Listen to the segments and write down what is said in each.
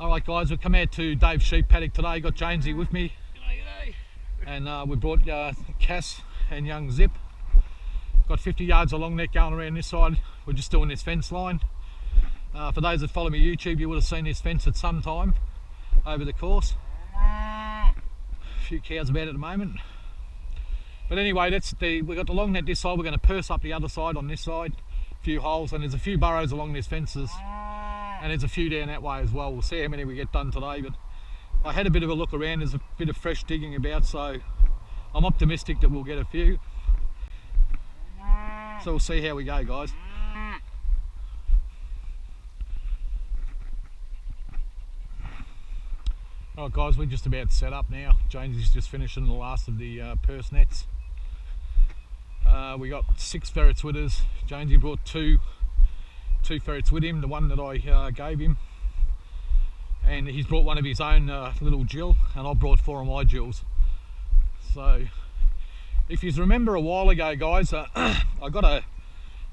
Alright guys, we've come out to Dave's sheep paddock today. Got Jonesy with me. G'day, g'day. And we brought Kass and young Zip. Got 50 yards of long net going around this side. We're just doing this fence line. For those that follow me YouTube, you would have seen this fence at some time over the course. A few cows about at the moment. But anyway, we've got the long net this side. We're going to purse up the other side on this side. A few holes, and there's a few burrows along these fences. And there's a few down that way as well. We'll see how many we get done today, but I had a bit of a look around. There's a bit of fresh digging about, so I'm optimistic that we'll get a few. So we'll see how we go, guys. Alright guys, we're just about set up now. Jonesy's just finishing the last of the purse nets. We got 6 ferrets with us. Jonesy brought two ferrets with him, the one that I gave him, and he's brought one of his own little Jill, and I brought 4 of my Jills. So if you remember a while ago, guys, I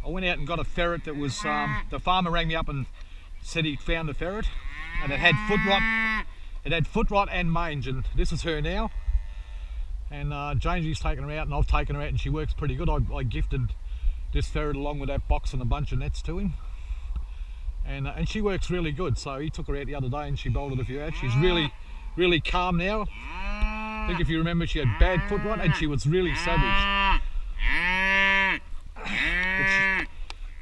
went out and got a ferret that was the farmer rang me up and said he'd found a ferret and it had foot rot. It had foot rot and mange, and this is her now. And Jonesy's taken her out and I've taken her out, and she works pretty good. I gifted this ferret along with that box and a bunch of nets to him. And she works really good, so he took her out the other day and she bolted a few out. She's really calm now. I think if you remember, she had bad foot rot and she was really savage. But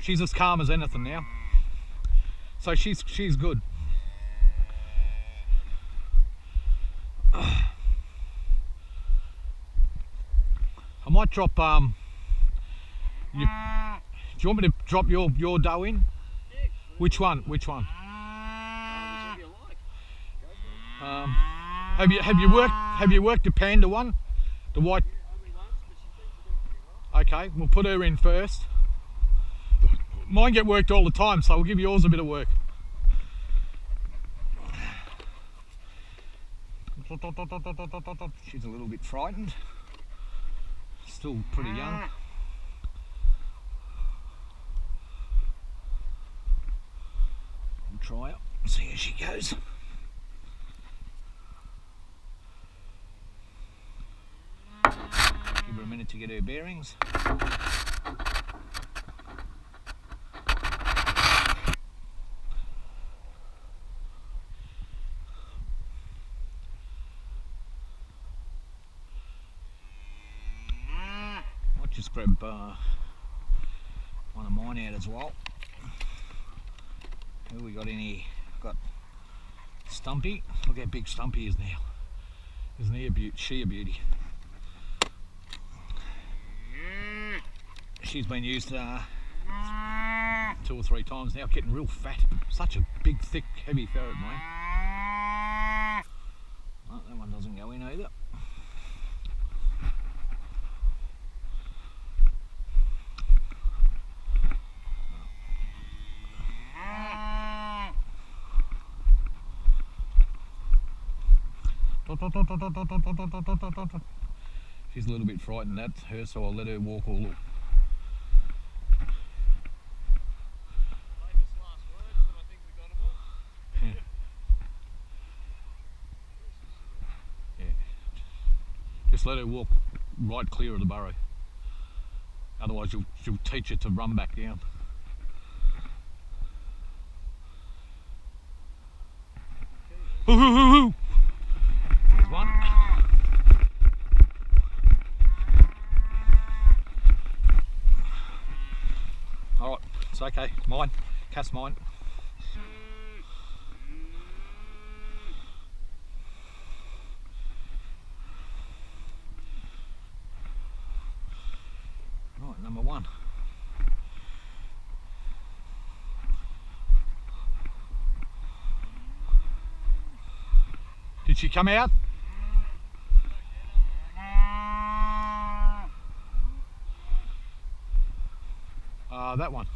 she's as calm as anything now. So she's good. I might drop do you want me to drop your doe in? Which one? Have you worked the panda one? The white? Okay, we'll put her in first. Mine get worked all the time, so we'll give yours a bit of work. She's a little bit frightened. Still pretty young. Try it, see how she goes. Give her a minute to get her bearings. Might just grab one of mine out as well. Who we got in here? Got Stumpy. Look how big Stumpy is now. Isn't he a beauty? She a beauty. She's been used 2 or 3 times now, getting real fat. Such a big, thick, heavy ferret, mate. Oh, that one doesn't go in either. She's a little bit frightened, that's her, so I'll let her walk all. Yeah. Just let her walk right clear of the burrow. Otherwise she'll teach it to run back down. Hoo-hoo-hoo-hoo! There's one. Alright, it's okay. Mine. Kass mine. Right, number 1. Did she come out? That one.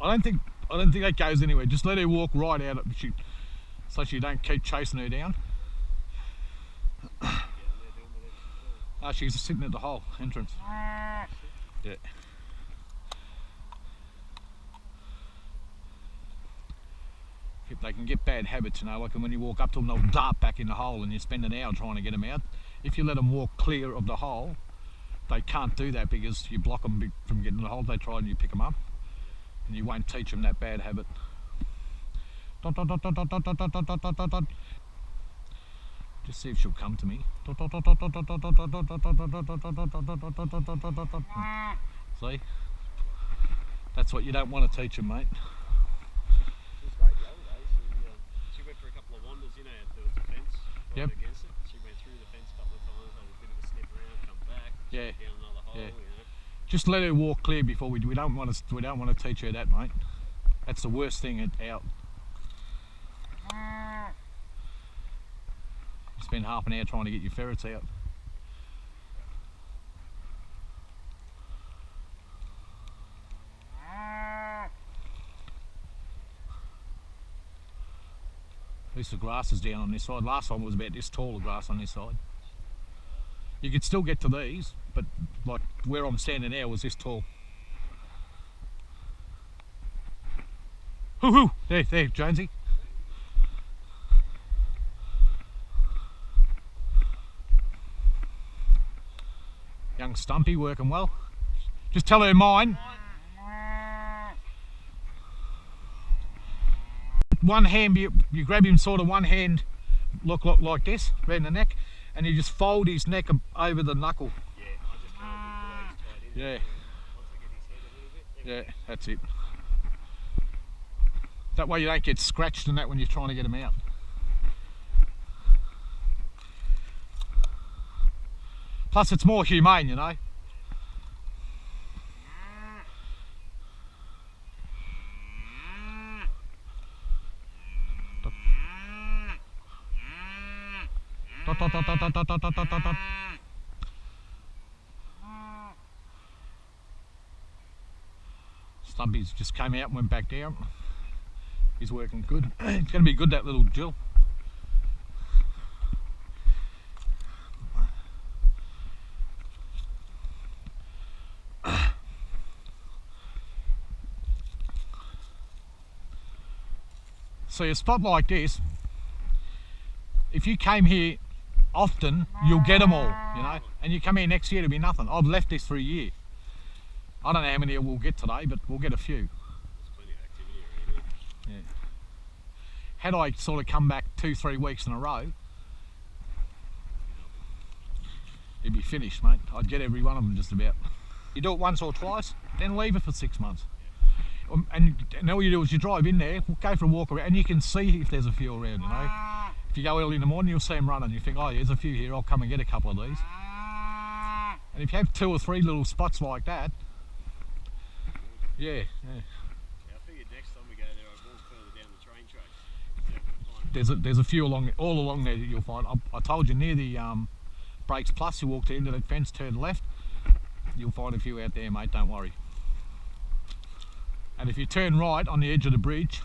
I don't think that goes anywhere. Just let her walk right out so she don't keep chasing her down. She's sitting at the hole entrance. Yeah. they can get bad habits, you know, like when you walk up to them, they'll dart back in the hole and you spend an hour trying to get them out. If you let them walk clear of the hole, they can't do that because you block them from getting in the hole. They try and you pick them up, and you won't teach them that bad habit. Dot, dot, dot, dot, dot, dot, dot, dot, dot, dot, dot. Just see if she'll come to me. See? That's what you don't want to teach them, mate. It was great the other day. She went for a couple of wanders, you know, there was a fence right against it. She went through the fence a couple of times, had a bit of a sniff around, come back, down another hole, you know. Just let her walk clear before we don't want to teach her that, mate. That's the worst thing out. Spend half an hour trying to get your ferrets out. At least the grass is down on this side. Last time it was about this tall, the grass on this side. You could still get to these, but like where I'm standing now was this tall. Hoo hoo! There, Jonesy. Young Stumpy working well. Just tell her mine. One hand, you grab him sort of one hand, look like this, around the neck, and you just fold his neck over the knuckle. Yeah, I just can't be tied in. Yeah. Once I get his head a little bit. Yeah, that's it. That way you don't get scratched and that when you're trying to get him out. Plus it's more humane, you know. Dot, dot, dot, dot, dot, dot, dot, dot, dot, dot. Stumpy's just came out and went back down. He's working good. It's going to be good, that little Jill. See, a spot like this, if you came here often, you'll get them all, you know, and you come here next year, it'll be nothing. I've left this for a year. I don't know how many we'll get today, but we'll get a few. There's plenty of activity around here. Yeah. Had I sort of come back 2-3 weeks in a row, it'd be finished, mate. I'd get every one of them just about. You do it once or twice, then leave it for 6 months. And all you do is you drive in there, go for a walk around, and you can see if there's a few around, you know. If you go early in the morning, you'll see them running. You think, oh, there's a few here, I'll come and get a couple of these. And if you have 2 or 3 little spots like that, yeah. Yeah, I figured next time we go there, I'd walk further down the train tracks. There's a few all along there that you'll find. I told you, near the Brakes Plus, you walk to the end of that fence, turn left, you'll find a few out there, mate, don't worry. And if you turn right on the edge of the bridge,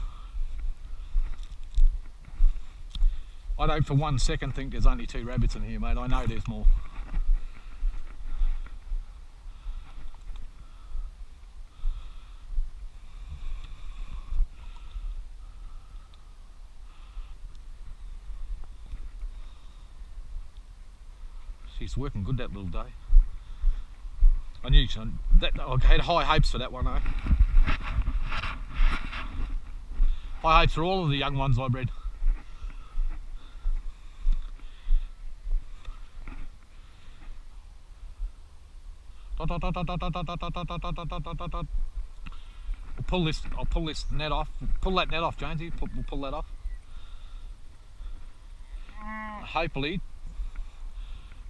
I don't for 1 second think there's only 2 rabbits in here, mate. I know there's more. She's working good that little day. I knew I had high hopes for that one, though. High hopes for all of the young ones I bred. I'll pull this net off. Pull that net off, Jonesy. We'll pull that off. Hopefully,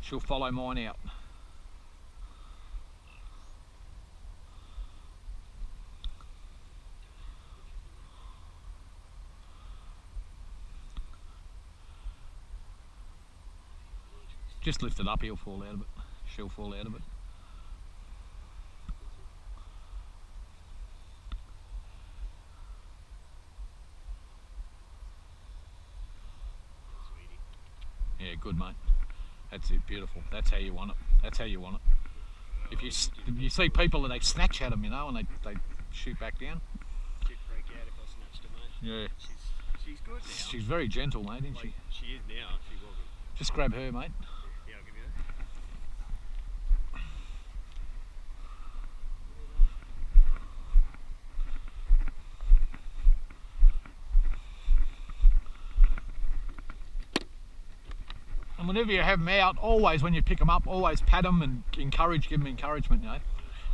she'll follow mine out. Just lift it up, he'll fall out of it. She'll fall out of it. Yeah, good, mate. That's it, beautiful. That's how you want it. That's how you want it. If you see people that they snatch at them, you know, and they shoot back down. She'd freak out if I snatched her, mate. Yeah. She's she's good now. She's very gentle, mate, isn't she? She is now. She wasn't. Just grab her, mate. Yeah, I'll give you that. And whenever you have them out, always when you pick them up, always pat them and give them encouragement, you know.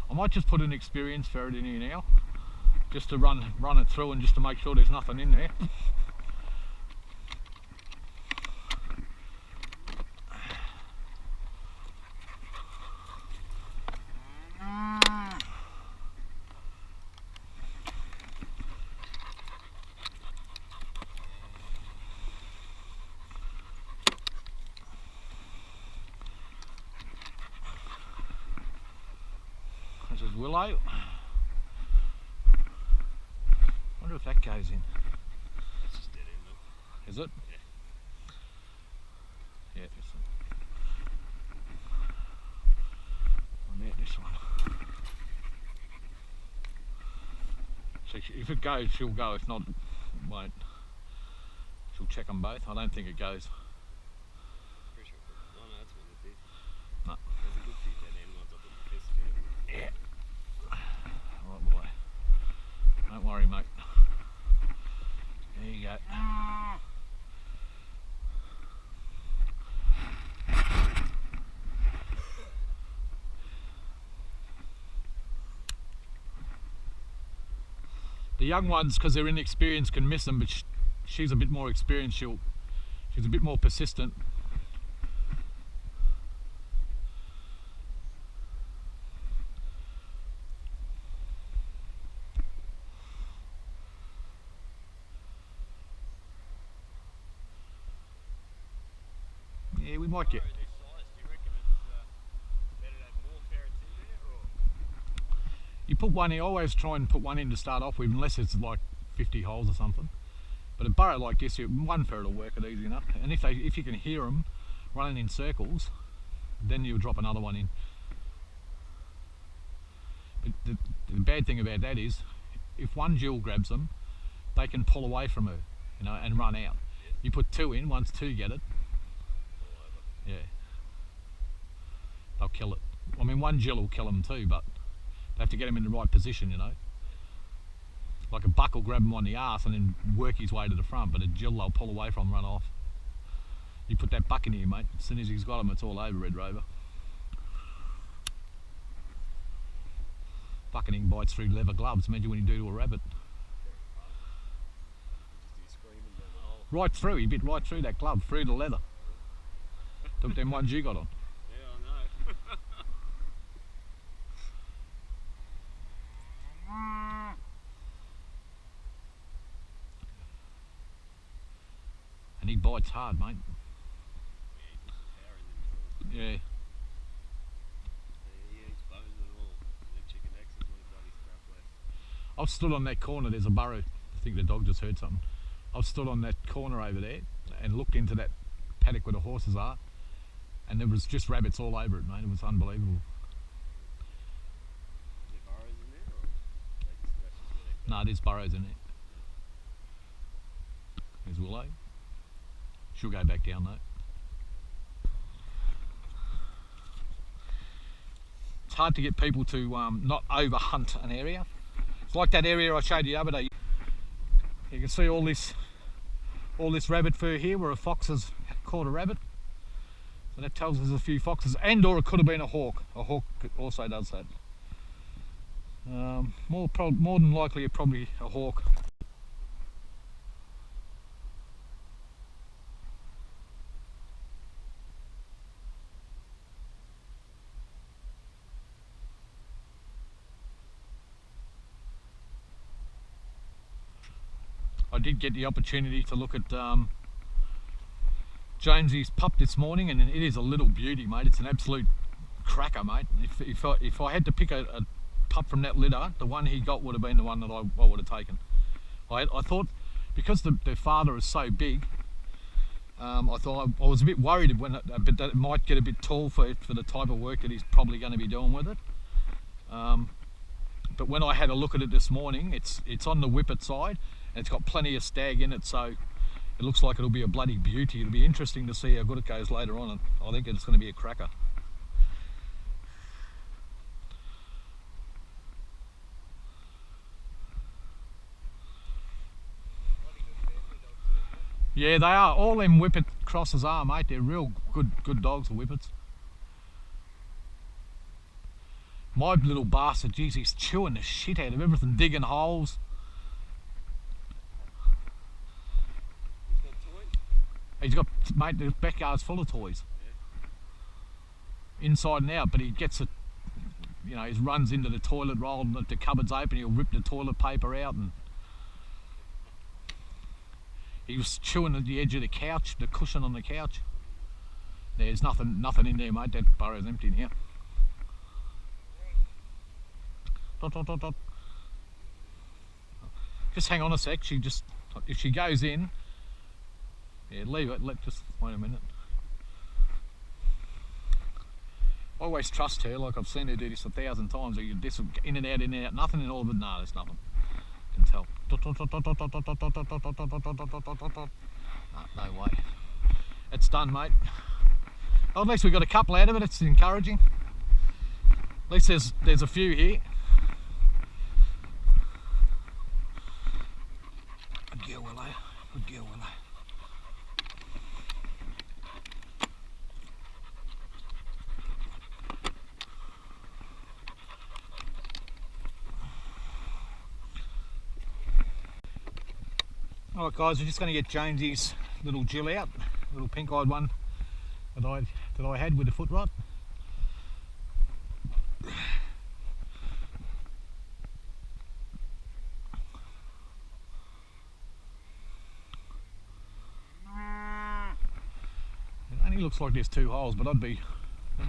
I might just put an experienced ferret in here now, just to run it through and just to make sure there's nothing in there. This is willow. Wonder if that goes in. That's just dead end, look. Is it? Yeah. Yeah, this one. What about this one? So if it goes, she'll go. If not, it won't. She'll check them both. I don't think it goes. Pretty sure. Oh no, that's one that did. No. There's a good few dead end ones up in the fist again. Yeah. Right, boy. Don't worry, mate. There you go. The young ones, because they're inexperienced, can miss them, but she's a bit more experienced. She's a bit more persistent. Yeah, we might get. Do you reckon it's better to have more ferrets in there, or? You put one in. Always try and put one in to start off with, unless it's like 50 holes or something. But a burrow like this, one ferret will work it easy enough. And if you can hear them running in circles, then you'll drop another one in. But the bad thing about that is, if one Jill grabs them, they can pull away from her, you know, and run out. You put two in. Once two get it, yeah, they'll kill it. I mean, one Jill will kill them too, but they have to get him in the right position, you know. Like a buck will grab him on the arse and then work his way to the front, but a Jill they'll pull away from, run off. You put that buck in here, mate, as soon as he's got him, it's all over, Red Rover. Bucketing bites through leather gloves, imagine when you do to a rabbit. Right through, he bit right through that glove, through the leather. Took them ones you got on. Yeah, I know. And he bites hard, mate. Yeah. He eats bones and all. The chicken necks is what a bloody scrap left. I've stood on that corner, there's a burrow. I think the dog just heard something. I've stood on that corner over there and looked into that paddock where the horses are, and there was just rabbits all over it, mate. It was unbelievable. Is there burrows in there, or that's just where they No, there's burrows in there. There's Willow. She'll go back down though. It's hard to get people to not over hunt an area. It's like that area I showed you the other day. You can see all this rabbit fur here where a fox has caught a rabbit. So that tells us a few foxes, and or it could have been a hawk. A hawk also does that. More than likely probably a hawk. I did get the opportunity to look at Jonesy's pup this morning, and it is a little beauty, mate. It's an absolute cracker, mate. If I had to pick a pup from that litter, the one he got would have been the one that I would have taken. I thought, because their father is so big, I thought I was a bit worried that it might get a bit tall for the type of work that he's probably going to be doing with it. But when I had a look at it this morning, it's on the whippet side, and it's got plenty of stag in it, so it looks like it'll be a bloody beauty. It'll be interesting to see how good it goes later on, and I think it's going to be a cracker. Yeah, they are. All them whippet crosses are, mate. They're real good dogs, the whippets. My little bastard, geez, he's chewing the shit out of everything, digging holes. He's got, mate, the backyard's full of toys. Yeah. Inside and out, but he gets it, you know, he runs into the toilet roll and the cupboard's open, he'll rip the toilet paper out, and he was chewing at the edge of the couch, the cushion on the couch. There's nothing in there, mate. That burrow's empty now. Dot. Just hang on a sec. If she goes in, yeah, leave it. Just wait a minute. I always trust her. Like I've seen her do this 1,000 times. You just in and out, nothing in all of it. No, there's nothing. Can tell. No way. It's done, mate. Well, at least we got a couple out of it. It's encouraging. At least there's a few here. Good girl, Willow. Good girl, Willow. Alright guys, we're just going to get Jonesy's little Jill out, little pink-eyed one that I had with the foot rot. It only looks like there's 2 holes, but let me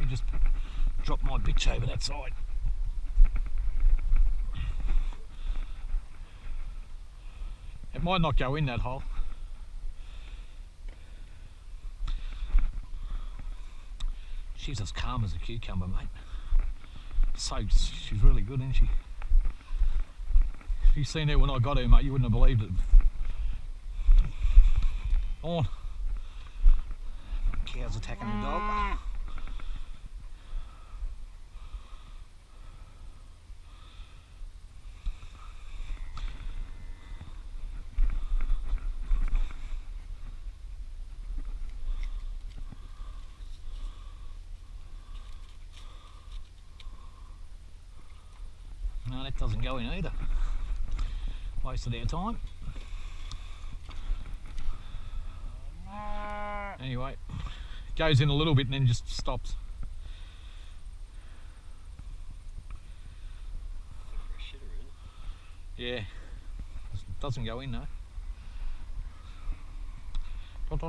just drop my bitch over that side. It might not go in that hole. She's as calm as a cucumber, mate. She's really good, isn't she? If you'd seen her when I got her, mate, you wouldn't have believed it. On. Cow's attacking the dog. No, that doesn't go in either. Wasted our time. Anyway, goes in a little bit and then just stops. Yeah, doesn't go in though. It's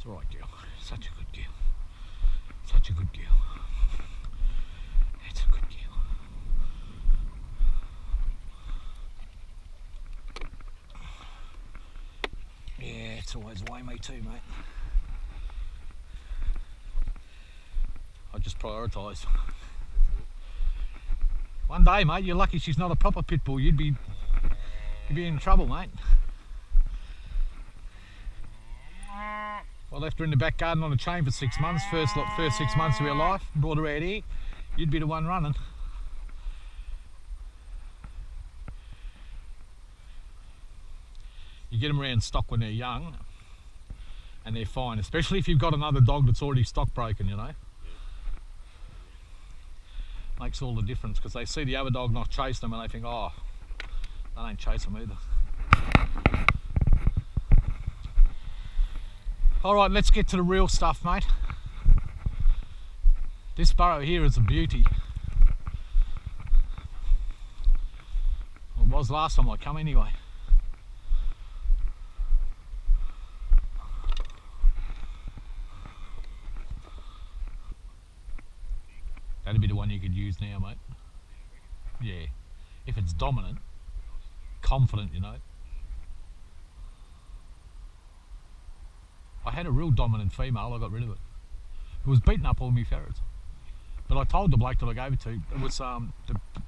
alright, girl. Such a good girl. Such a good girl. It's a good girl. Yeah, it's always the way, me too, mate. I just prioritise. One day, mate, you're lucky she's not a proper pit bull. You'd be in trouble, mate. I left her in the back garden on a chain for 6 months, first 6 months of her life, brought her out here. You'd be the one running. You get them around stock when they're young and they're fine, especially if you've got another dog that's already stockbroken, you know. Makes all the difference because they see the other dog not chase them and they think, oh, they don't chase them either. Alright, let's get to the real stuff, mate. This burrow here is a beauty. Well, it was last time I come anyway. That'd be the one you could use now, mate. Yeah, if it's dominant, confident, you know. I had a real dominant female, I got rid of it. It was beating up all my ferrets. But I told the bloke that I gave it to, it was the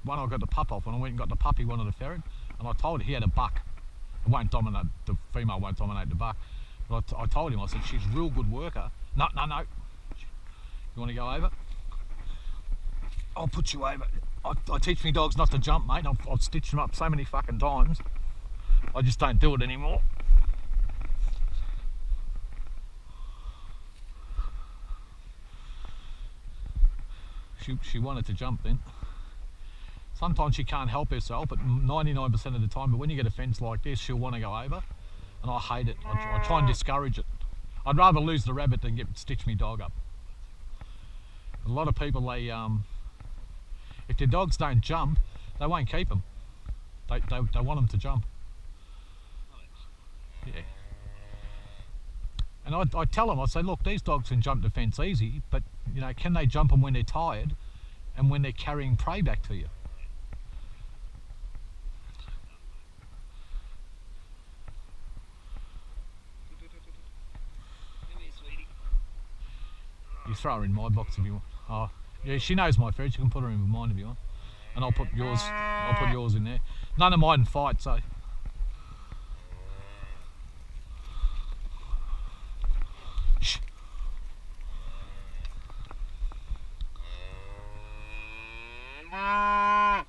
one I got the pup off, and I went and got the pup. He wanted a ferret, and I told him he had a buck. It won't dominate, the female won't dominate the buck. But I told him, I said, she's a real good worker. No. You want to go over? I'll put you over. I teach me dogs not to jump, mate. I've stitched them up so many fucking times. I just don't do it anymore. She wanted to jump then. Sometimes she can't help herself, but 99% of the time, but when you get a fence like this, she'll want to go over, and I hate it. I try and discourage it. I'd rather lose the rabbit than stitch me dog up. A lot of people, they if their dogs don't jump, they won't keep them. They want them to jump. Yeah. And I tell them, I say, look, these dogs can jump the fence easy, but you know, can they jump them when they're tired and when they're carrying prey back to you? You throw her in my box if you want. Oh, yeah, she knows my ferret. You can put her in mine if you want, and I'll put yours in there. None of mine fight, so. Shh. A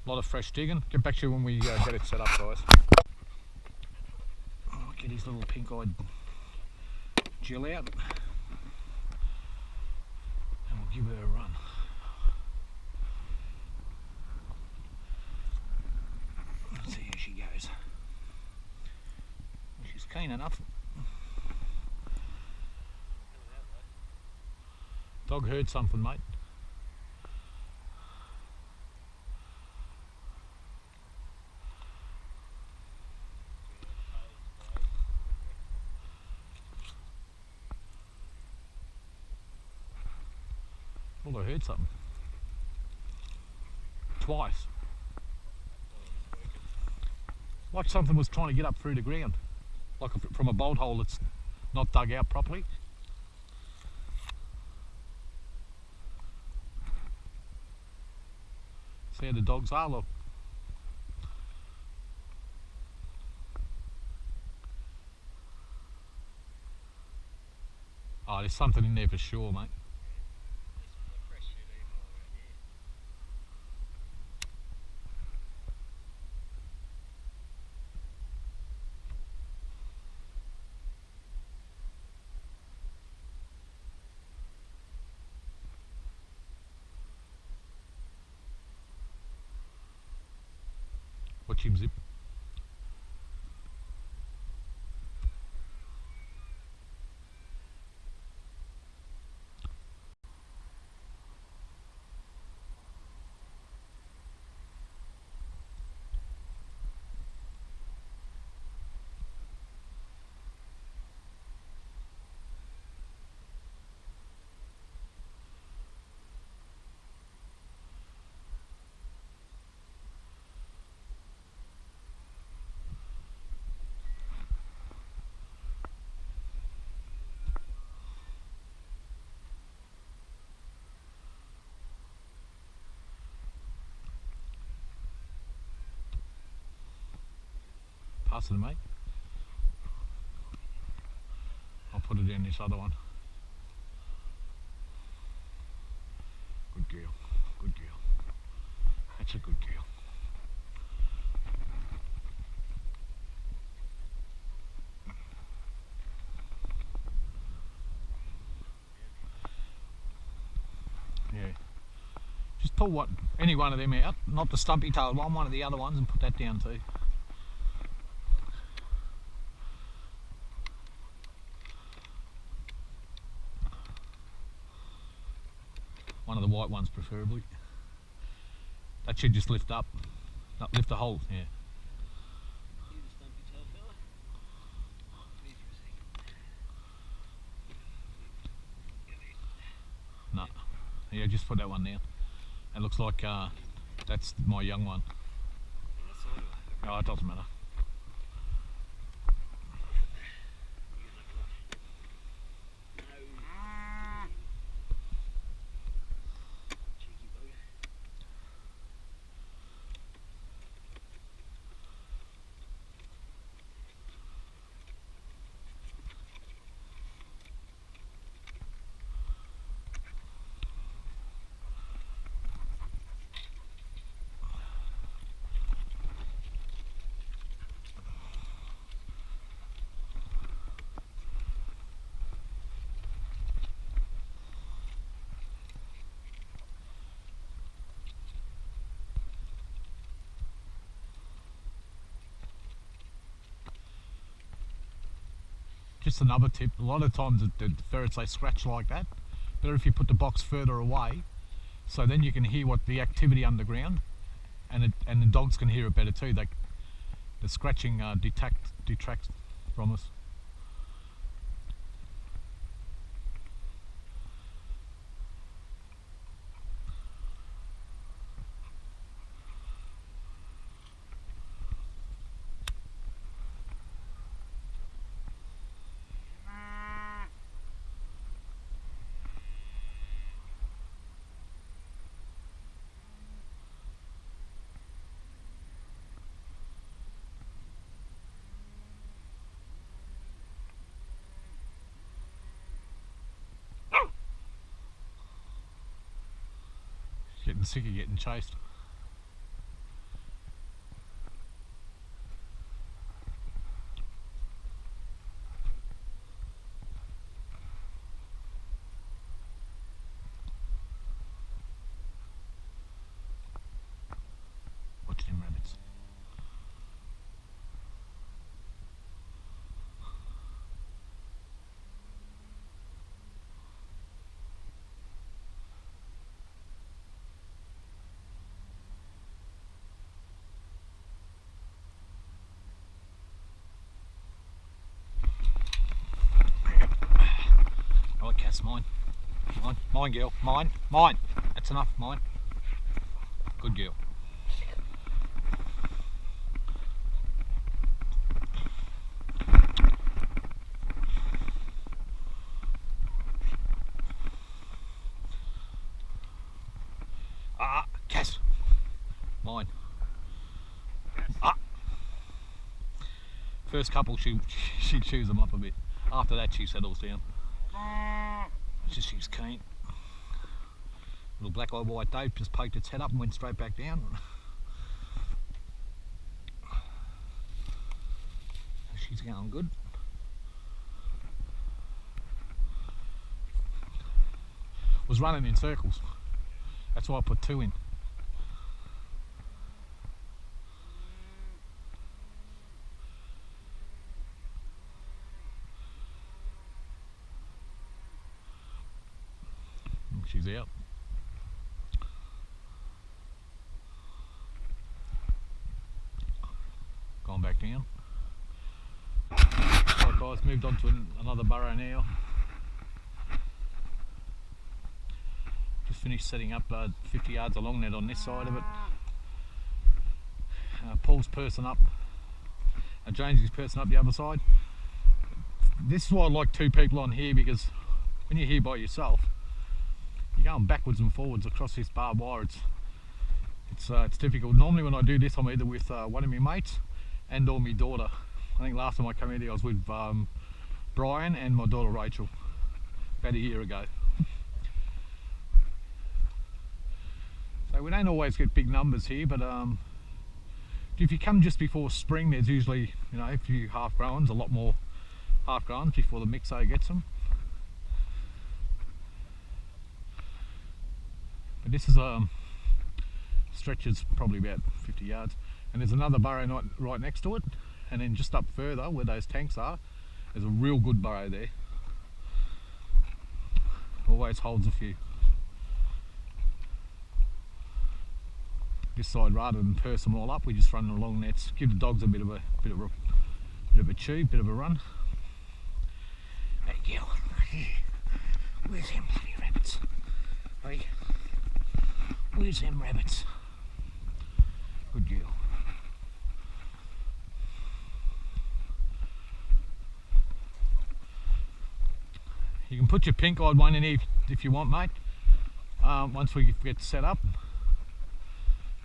lot of fresh digging. Get back to you when we get it set up, guys. Oh, get his little pink-eyed Jill out, and we'll give her a run. Let's see how she goes. She's keen enough. Dog heard something, mate. Well, I heard something. Twice. Like something was trying to get up through the ground. Like from a bolt hole that's not dug out properly. See how the dogs are, look. Oh, there's something in there for sure, mate. Watch him zip. Pass it to me. I'll put it in this other one. Good girl, good girl. That's a good girl. Yeah. Just pull any one of them out, not the stumpy tailed one of the other ones, and put that down too. One of the white ones preferably. That should just lift up. No, lift the whole, yeah. No. Yeah, just put that one down. It looks like that's my young one. Oh, it doesn't matter. just another tip, a lot of times the ferrets, they scratch like that. Better if you put the box further away, so then you can hear what the activity underground, and the dogs can hear it better too. The scratching detracts from us. Getting sick of getting chased. Watch them rabbits. Right, Kass, mine. Mine, girl. Mine. That's enough, mine. Good girl. Kass. Mine. First couple, she chews them up a bit. After that, she settles down. She's keen. Little black eye white Dave just poked its head up and went straight back down. She's going good. Was running in circles. That's why I put 2 in. She's out. Gone back down. Alright guys, moved on to another burrow now. Just finished setting up 50 yards of long net on this side of it. Paul's person up. Jonesy's person up the other side. This is why I like 2 people on here, because when you're here by yourself, you're going backwards and forwards across this barbed wire. It's difficult. Normally when I do this, I'm either with one of my mates and or my daughter. I think last time I came in here I was with Brian and my daughter Rachel about a year ago. So we don't always get big numbers here, but if you come just before spring, there's usually, you know, a few half-growns, a lot more half-growns before the mixo gets them. But this is stretches probably about 50 yards, and there's another burrow right next to it, and then just up further where those tanks are, there's a real good burrow there. Always holds a few. This side, rather than purse them all up, we just run the long nets, give the dogs a bit of a chew, bit of a run. Hey girl, where's them bloody rabbits? Hey, where's them rabbits? Good girl. You can put your pink-eyed one in here if you want, mate, once we get set up.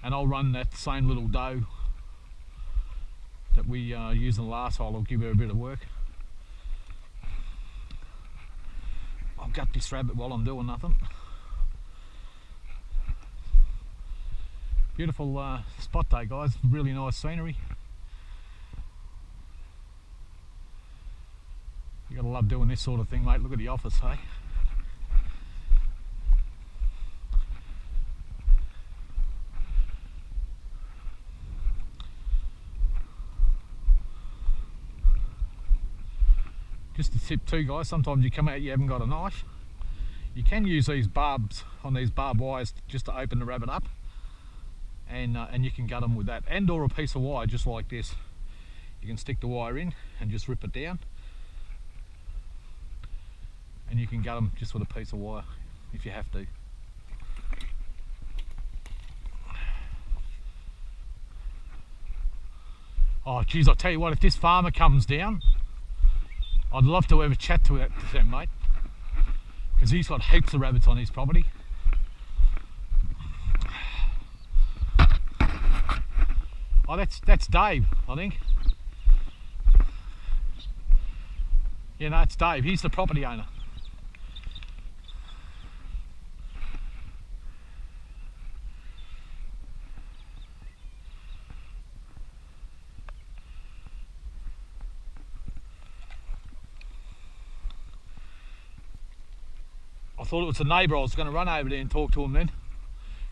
And I'll run that same little doe that we used in the last hole. I'll give her a bit of work. I'll gut this rabbit while I'm doing nothing. Beautiful spot day, guys. Really nice scenery. You gotta love doing this sort of thing, mate. Look at the office, hey? Just a tip too, guys, sometimes you come out, you haven't got a knife. You can use these barbs on these barbed wires just to open the rabbit up, and you can gut them with that, and or a piece of wire just like this. You can stick the wire in and just rip it down, and you can gut them just with a piece of wire if you have to. Oh geez, I'll tell you what, if this farmer comes down, I'd love to have a chat to them, mate, because he's got heaps of rabbits on his property. Oh, that's Dave, I think. Yeah, no, it's Dave. He's the property owner. I thought it was a neighbour. I was going to run over there and talk to him then,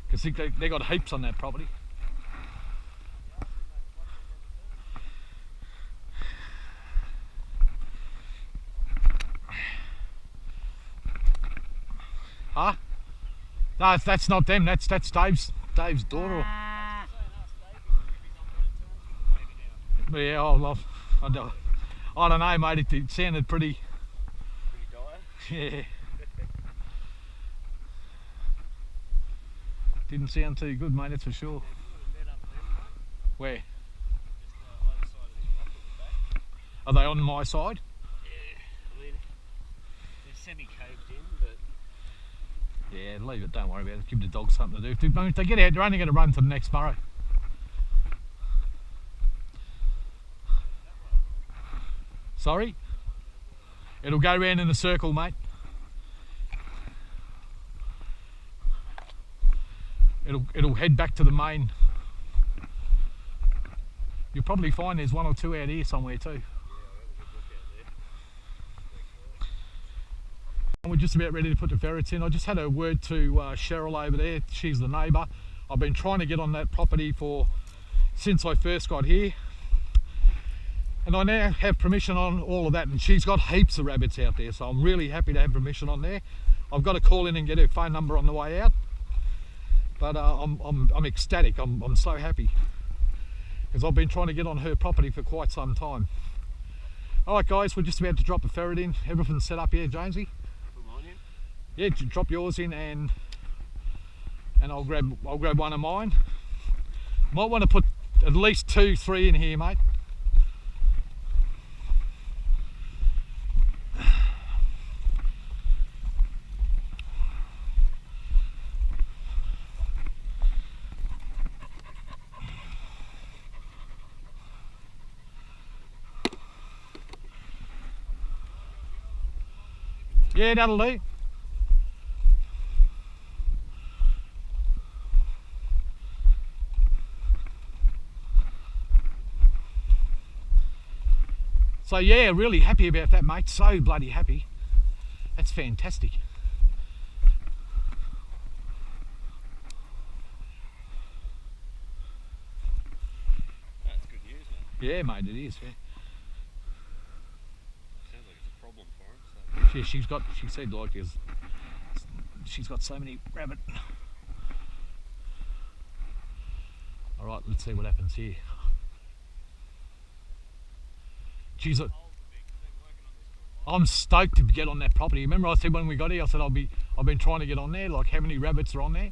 because they got heaps on that property. Huh? No, that's not them. That's Dave's daughter. Yeah, I don't know, mate. It sounded pretty dire. Yeah. Didn't sound too good, mate, that's for sure. Where? Are they on my side? Yeah, I mean, they're semi-caved in, but... Yeah, leave it, don't worry about it. Give the dogs something to do. If they get out, they're only going to run to the next burrow. Sorry? It'll go round in a circle, mate. It'll head back to the main. You'll probably find there's one or two out here somewhere too. And we're just about ready to put the ferrets in. I just had a word to Sherel over there. She's the neighbour. I've been trying to get on that property since I first got here, and I now have permission on all of that, and she's got heaps of rabbits out there, so I'm really happy to have permission on there. I've got to call in and get her phone number on the way out. But I'm ecstatic. I'm so happy, because I've been trying to get on her property for quite some time. All right, guys, we're just about to drop a ferret in. Everything's set up here, Jonesy. Put mine in? Yeah, drop yours in, and I'll grab one of mine. Might want to put at least 2, 3 in here, mate. Yeah, that'll do. So yeah, really happy about that, mate. So bloody happy. That's fantastic. That's good news, mate. Yeah, mate, it is. Yeah. Sounds like it's a problem for him. So. Yeah, she said like she's got so many rabbit. All right, let's see what happens here. Geez, I'm stoked to get on that property. Remember I said when we got here, I said I've been trying to get on there, like how many rabbits are on there?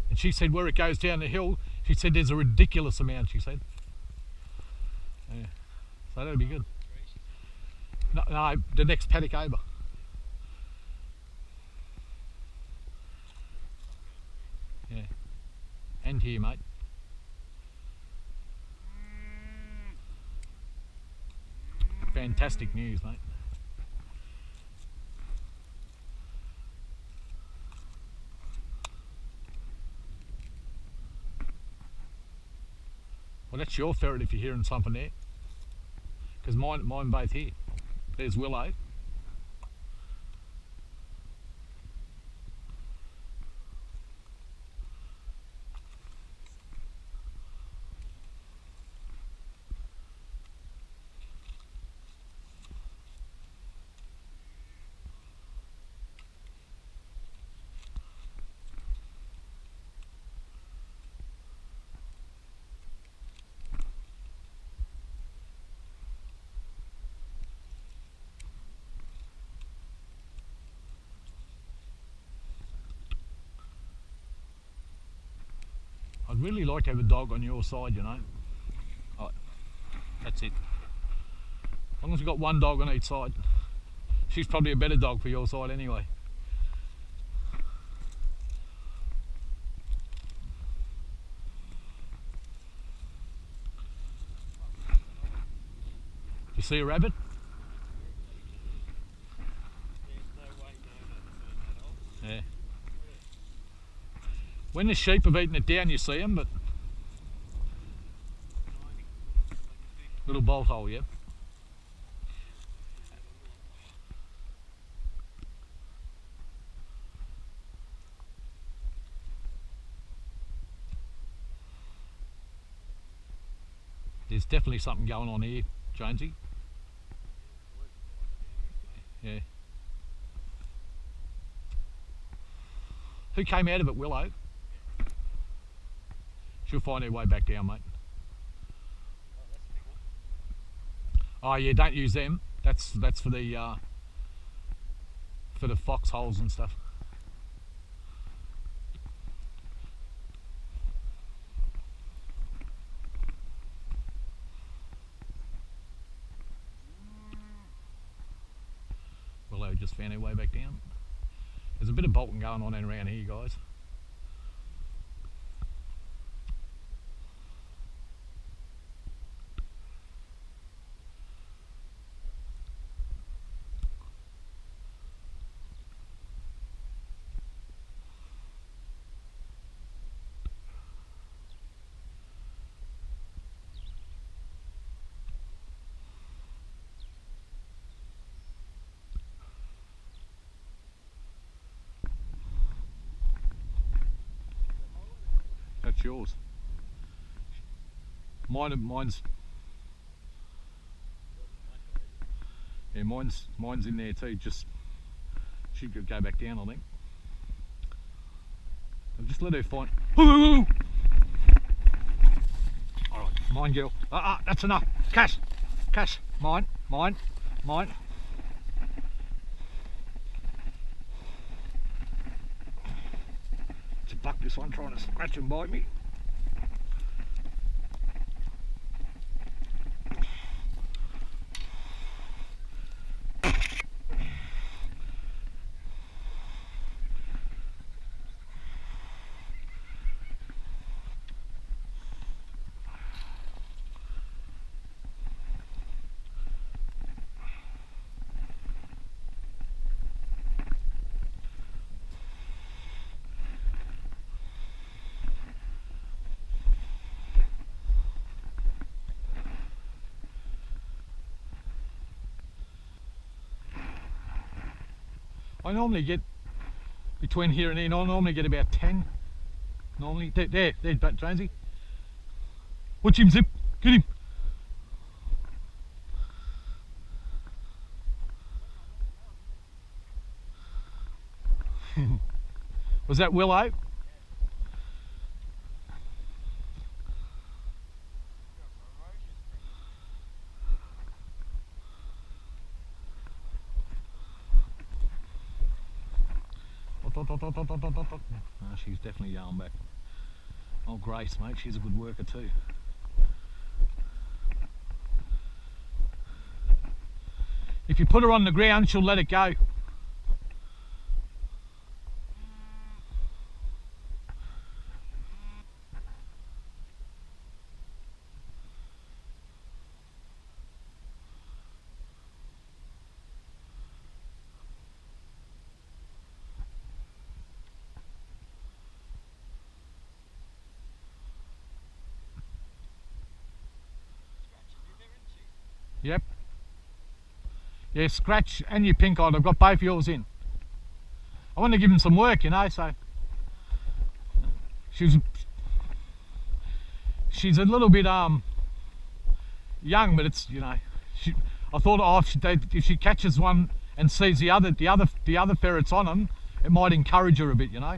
And she said where it goes down the hill, she said there's a ridiculous amount, she said. Yeah. So that'll be good. No, the next paddock over. Yeah. And here, mate. Fantastic news, mate. Well, that's your ferret if you're hearing something there. Because mine both here. There's Willow. really like to have a dog on your side, you know. Oh, that's it. As long as you've got one dog on each side. She's probably a better dog for your side anyway. You see a rabbit? Yeah. When the sheep have eaten it down, you see them, but little bolt hole, yeah. There's definitely something going on here, Jonesy. Yeah. Who came out of it, Willow? She'll find her way back down, mate. Oh yeah, don't use them. That's for the foxholes and stuff. Willow just found her way back down. There's a bit of bolting going on around here, guys. That's yours. Mine's yeah, mine's in there too. Just she could go back down, I think. I'll just let her find. All right, mine, girl. That's enough. Kass, mine. It's a buck, this one, trying to scratch and bite me. I normally get between here and there. I normally get about 10. Normally, there, Jonesy. Watch him, Zip. Get him. Was that Willow? Oh, she's definitely going back. Oh, Grace, mate, she's a good worker too. If you put her on the ground, she'll let it go. Yep. Yeah, Scratch and your pink eyed, I've got both yours in. I want to give them some work, you know, so she's a little bit young, but it's, you know, I thought, oh, if she catches one and sees the other ferrets on them, it might encourage her a bit, you know.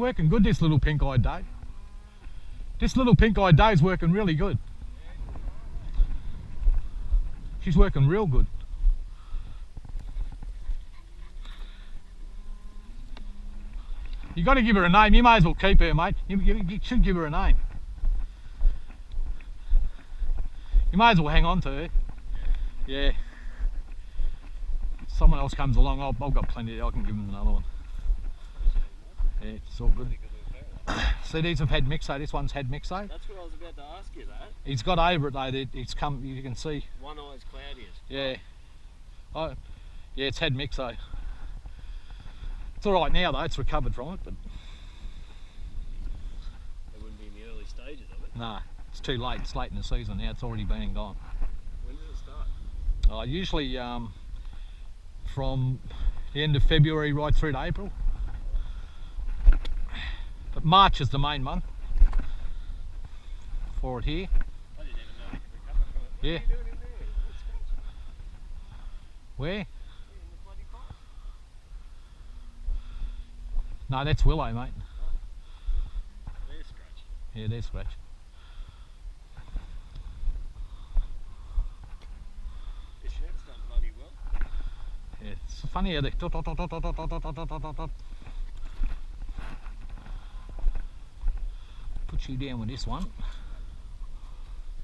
working good, this little pink-eyed day. This little pink-eyed day's working really good. She's working real good. You got to give her a name. You may as well keep her, mate. You should give her a name. You may as well hang on to her. Yeah. If someone else comes along, I've got plenty. I can give them another one. Yeah, it's all good. See, these have had mixo. This one's had mixo. That's what I was about to ask you, that. He's got over it though. It's come. You can see. One eye's cloudiest. Yeah. Oh, yeah. It's had mixo. It's all right now though. It's recovered from it, but it wouldn't be in the early stages of it. nah, it's too late. It's late in the season now. It's already been and gone. When does it start? Usually from the end of February right through to April. But March is the main month for it here. I didn't even know you could recover from it. What Yeah. are you doing in there? What's scratching? Where? In the bloody pot? No, that's willow, mate. They're scratching. Yeah, they're scratch. This net's done bloody well. Yeah, it's funny how they dot, dot, dot, dot, dot, dot, dot, dot, dot, dot, dot. Put you down with this one.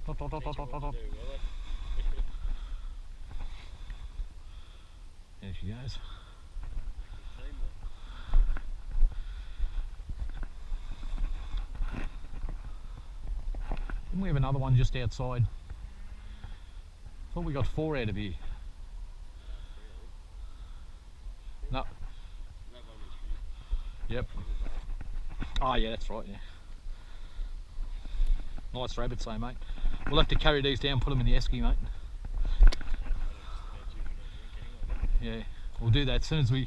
Dot, dot, dot, dot, dot, dot, dot. There she goes. Didn't we have another one just outside? Thought we got 4 out of here. No. Yep. Oh yeah, that's right, yeah. Nice rabbits though, mate. We'll have to carry these down, put them in the esky, mate. Yeah, we'll do that as soon as we'll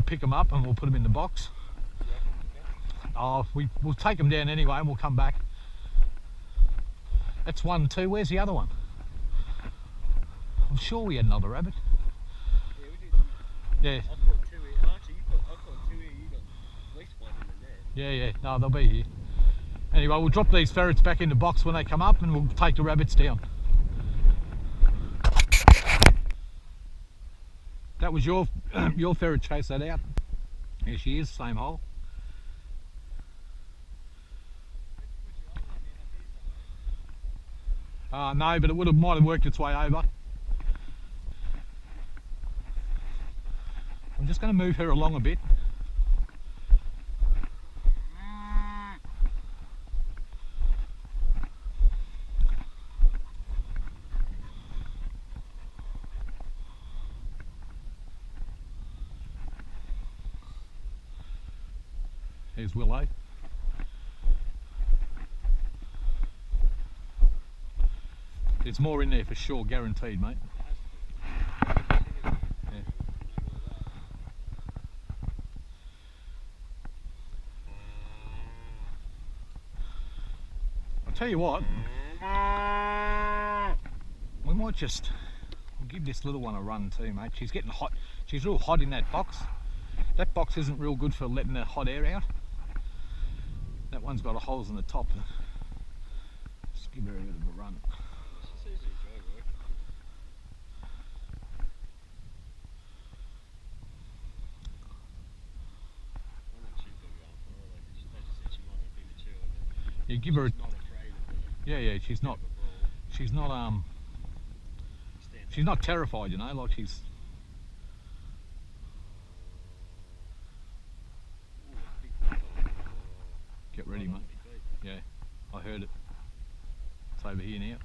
pick them up and we'll put them in the box. Oh, we'll take them down anyway and we'll come back. That's 1, 2. Where's the other one? I'm sure we had another rabbit. Yeah, we did. Yeah. I've got 2 here. Oh, actually, I've got 2 here. You got at least 1 in the net. Yeah, no, they'll be here. Anyway, we'll drop these ferrets back in the box when they come up and we'll take the rabbits down. That was your ferret, chase that out. There she is, same hole. No, but it might have worked its way over. I'm just going to move her along a bit. There's Willow. There's more in there for sure, guaranteed, mate. Yeah. I'll tell you what, we might just give this little one a run too, mate. She's getting hot. She's real hot in that box. That box isn't real good for letting the hot air out. That one's got holes in the top. Just give her a bit of a run. It's easy to dry work. I'm not too big on for her. Like, they just said she might be premature. But Yeah, give her. she's not afraid of the Yeah, she's not. She's not. She's not terrified, you know. Like she's. Get ready, mate. Yeah, I heard it. It's over here now.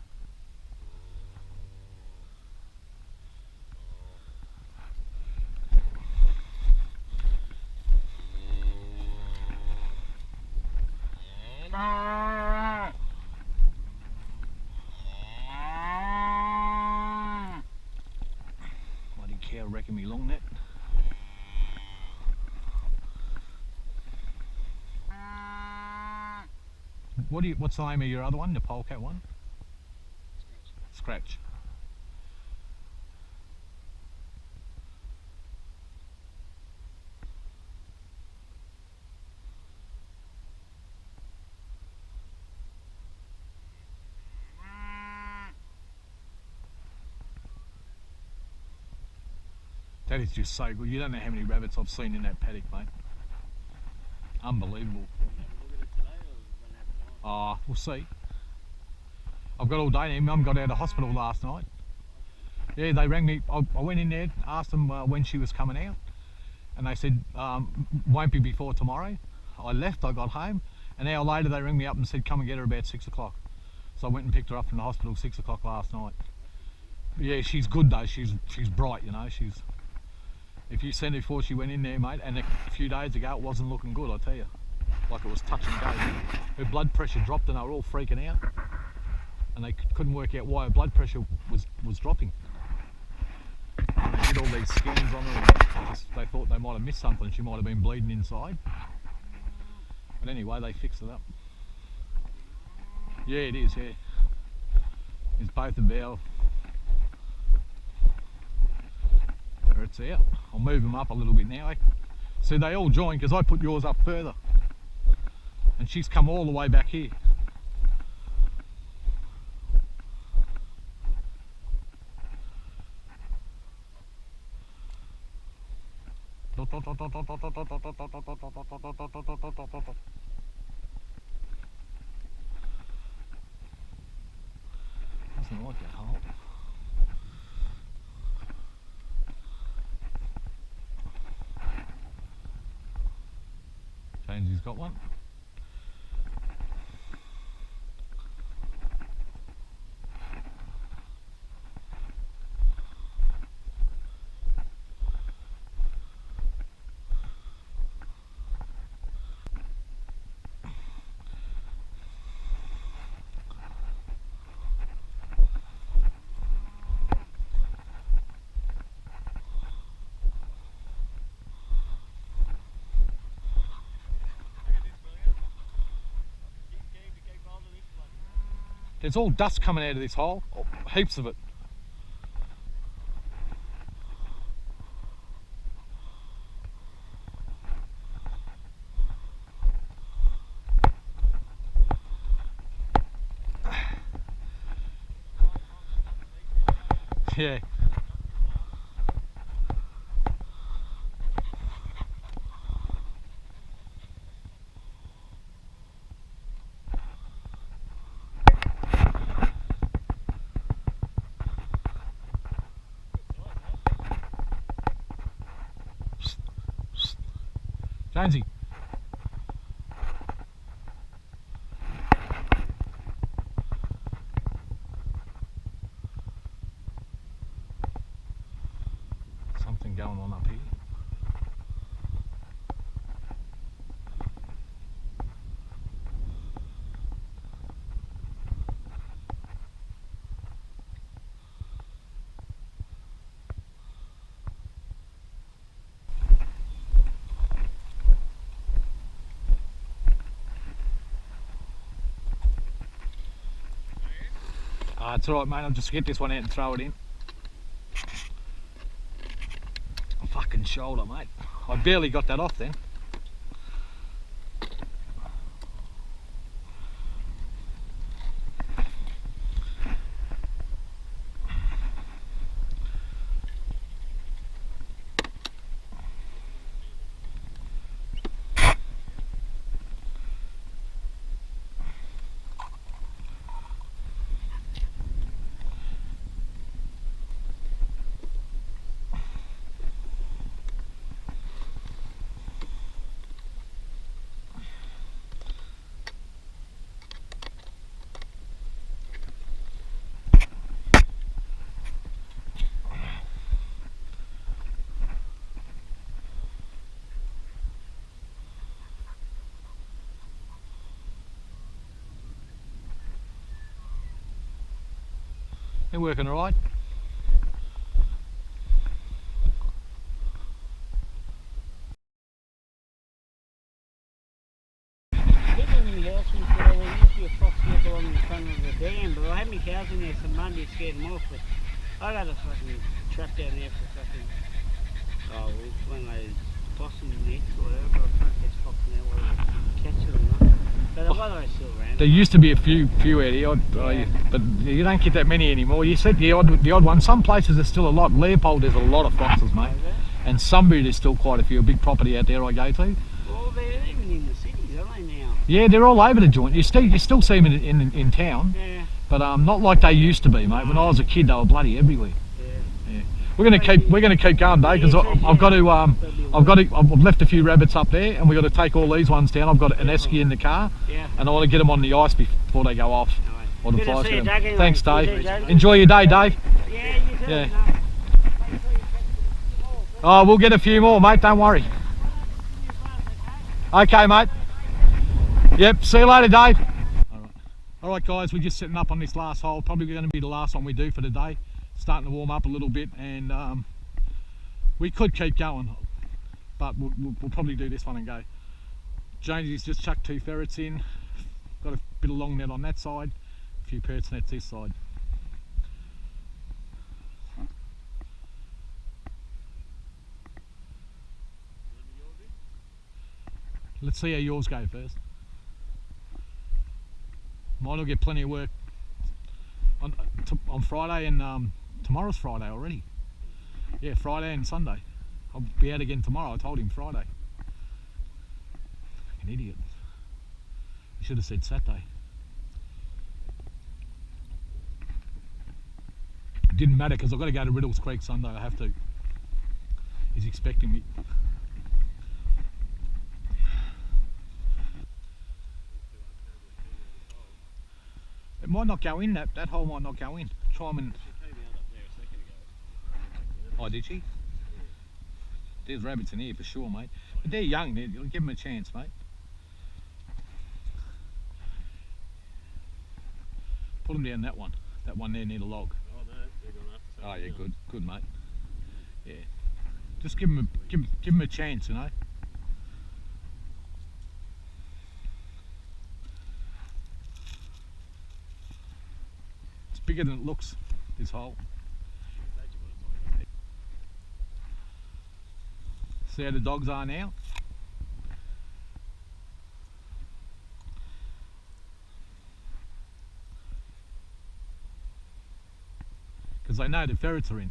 Bloody cow wrecking me long net. What's the name of your other one, the polecat one? Scratch. That is just so good. You don't know how many rabbits I've seen in that paddock, mate. Unbelievable. Oh, we'll see. I've got all day now. Mum got out of hospital last night. Yeah, they rang me. I went in there, asked them when she was coming out, and they said won't be before tomorrow. I left, I got home. An hour later they rang me up and said come and get her about 6 o'clock. So I went and picked her up from the hospital 6 o'clock last night. Yeah, she's good though. She's bright, you know. If you seen her before she went in there, mate, and a few days ago it wasn't looking good, I tell you. Like it was touch and go. Her blood pressure dropped and they were all freaking out. And they couldn't work out why her blood pressure was dropping. And they did all these scans on her and they thought they might have missed something. She might have been bleeding inside. But anyway, they fixed it up. Yeah, it is, yeah. It's both of our ferrets out. I'll move them up a little bit now. Eh? See, they all join because I put yours up further. And she's come all the way back here. Doesn't like that hole. Jonesy's got one. There's all dust coming out of this hole, heaps of it. Yeah. Jonesy. Something going on up here. It's alright, mate, I'll just get this one out and throw it in. Fucking shoulder, mate. I barely got that off then. They're working alright. But I had my cows in there some Monday to scare them off, but I got a fucking truck down there for fucking, when I possum nets or whatever, but I can't catch fox now, whether catch it or not. But the weather is still around. There used to be a few out here, but you don't get that many anymore. You said the odd one. Some places there's still a lot. Leopold, there's a lot of foxes, mate. And Sunbury, there's still quite a few. A big property out there I go to. Well, they're even in the cities, aren't they now? Yeah, they're all over the joint. You still see them in town. Yeah. But not like they used to be, mate. When I was a kid, they were bloody everywhere. Yeah. We're gonna keep going, Dave, because I've left a few rabbits up there, and we've got to take all these ones down. I've got an esky in the car, and I want to get them on the ice before they go off. Or the flies get them. Anyway. Thanks, Dave. Enjoy your day, Dave. Yeah, you too. Yeah. Oh, we'll get a few more, mate. Don't worry. Okay, mate. Yep. See you later, Dave. All right, guys. We're just setting up on this last hole. Probably going to be the last one we do for the day. Starting to warm up a little bit, and we could keep going, but we'll probably do this one and go. Jonesy's just chucked 2 ferrets in. Got a bit of long net on that side, a few perch nets this side. Let's see how yours go first. Mine will get plenty of work on Friday, and tomorrow's Friday already. Yeah, Friday and Sunday. I'll be out again tomorrow. I told him Friday. An idiot. He should have said Saturday. It didn't matter because I've got to go to Riddles Creek Sunday. I have to. He's expecting me. It might not go in, that hole might not go in. Try them and... Oh, did she? There's rabbits in here for sure, mate. But they're young, you'll give them a chance, mate. Put them down that one. That one there near the log. Oh, no, they're going after. Oh, yeah, good, mate. Yeah. Just give them a chance, you know. It's bigger than it looks, this hole. See how the dogs are now? Because they know the ferrets are in.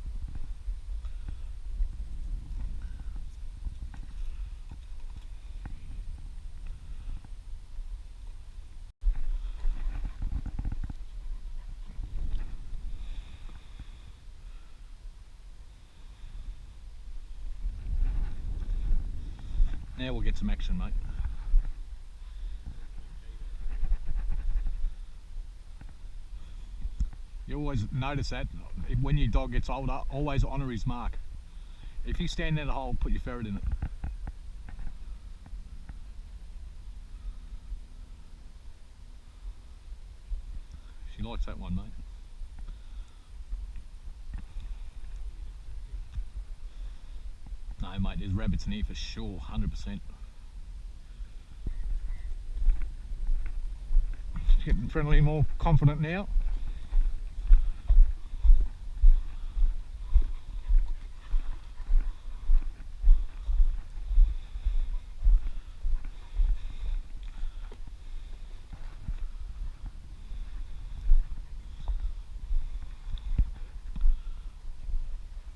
Now we'll get some action, mate. You always notice that when your dog gets older, always honour his mark. If you stand in the hole, put your ferret in it. She likes that one, mate. No, mate, there's rabbits in here for sure, 100%. She's getting friendly, more confident now.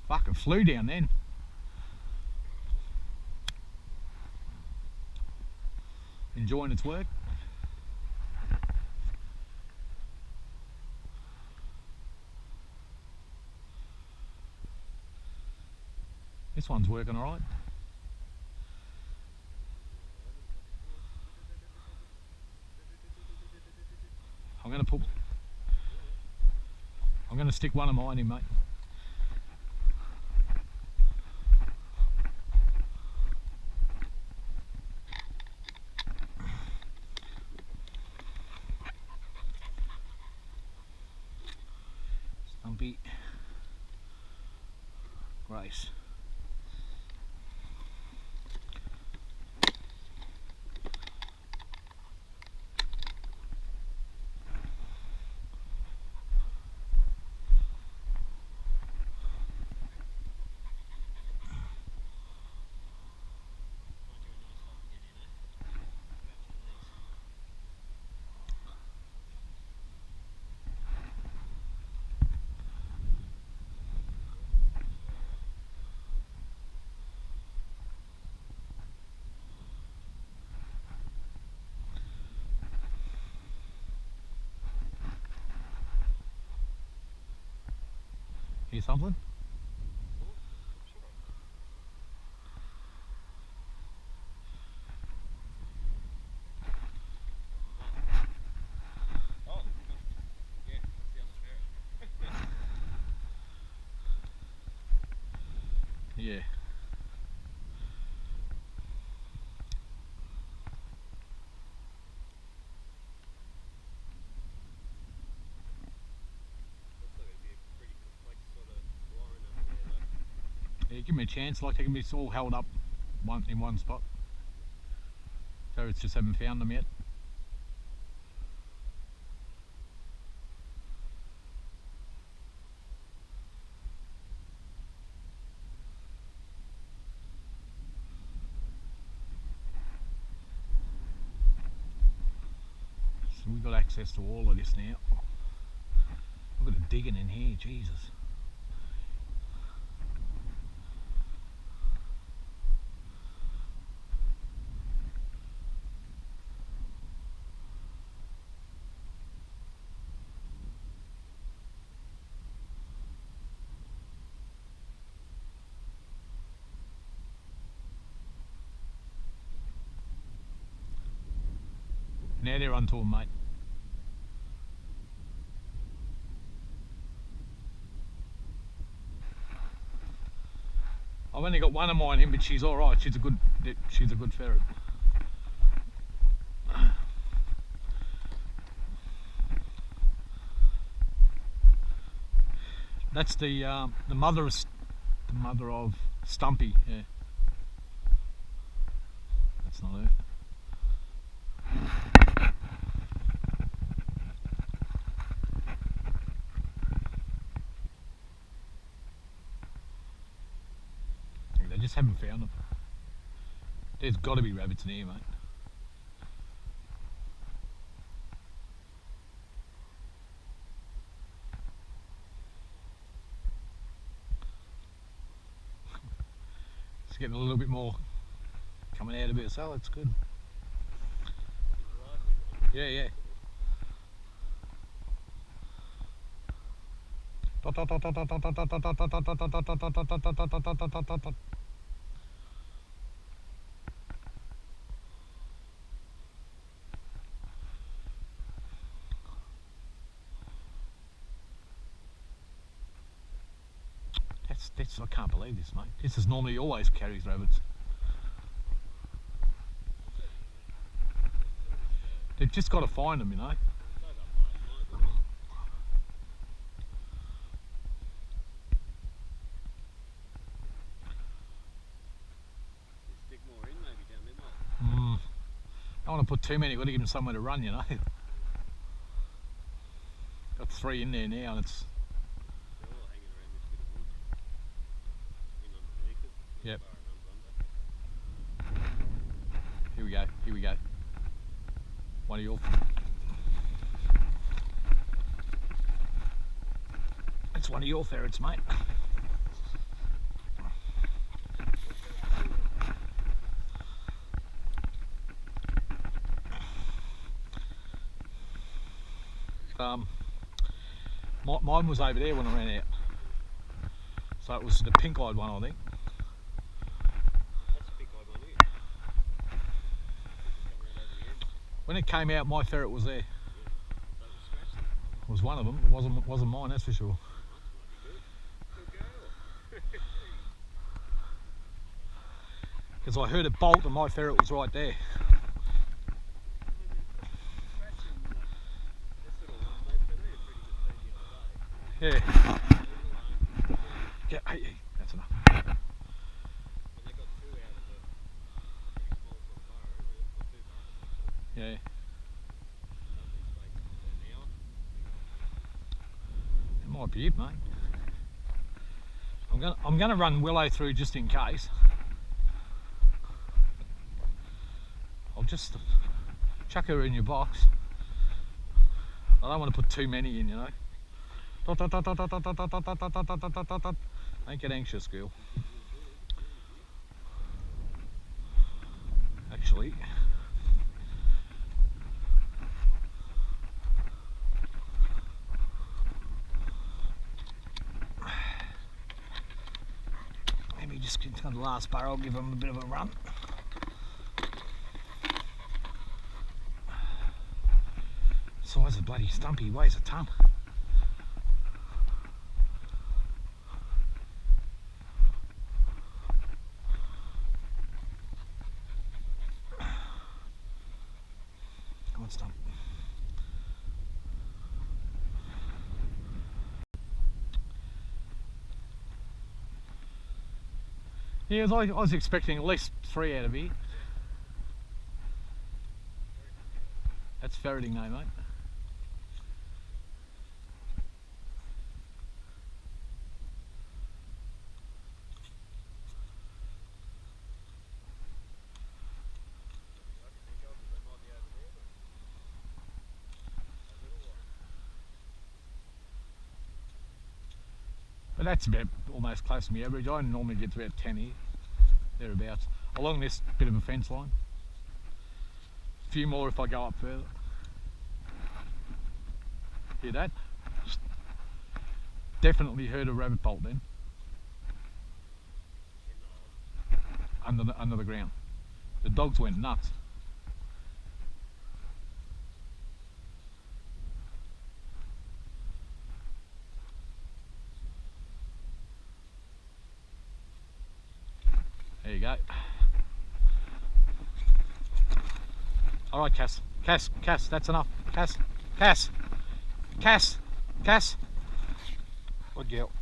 Fuck, it flew down then. Enjoying its work. This one's working all right. I'm gonna stick one of mine in, mate. Stumpy. Grace. Hear something? Yeah. Yeah, give me a chance, like they can be all held up in one spot. Ferrets just haven't found them yet. So we've got access to all of this now. Look at the digging in here, Jesus. Now they're onto them, mate. I've only got one of mine in, but she's all right. She's a good ferret. That's the mother of Stumpy. Yeah, that's not her. They just haven't found them. There's got to be rabbits in here, mate. It's getting a little bit more coming out of it, so it's good. Yeah, yeah. That's I can't believe this, mate. This is normally always carries rabbits. They've just got to find them, you know. Stick more in maybe down there, mate. I don't want to put too many. Got to give them somewhere to run, you know. Got 3 in there now, and it's. Yep. Here we go, here we go. One of your. That's one of your ferrets, mate. Mine was over there when I ran out. So it was the pink-eyed one, I think. When it came out, my ferret was there. It was one of them. It wasn't mine, that's for sure. Because I heard it bolt and my ferret was right there. Yeah. Yeah, hey, that's enough. Yeah. It might be it, mate. I'm gonna run Willow through just in case. I'll just chuck her in your box. I don't want to put too many in, you know. Don't get anxious, girl. Actually. It's got the last burrow, I'll give him a bit of a run. Size of bloody stumpy, weighs a ton. Come on, stump. Yeah, I was expecting at least 3 out of here. That's ferreting though, mate. But that's about almost close to my average. I normally get to about 10 here, thereabouts, along this bit of a fence line. A few more if I go up further. Hear that? Definitely heard a rabbit bolt then. Under the ground. The dogs went nuts. There you go. All right, Kass. Kass, that's enough. Kass. Good girl.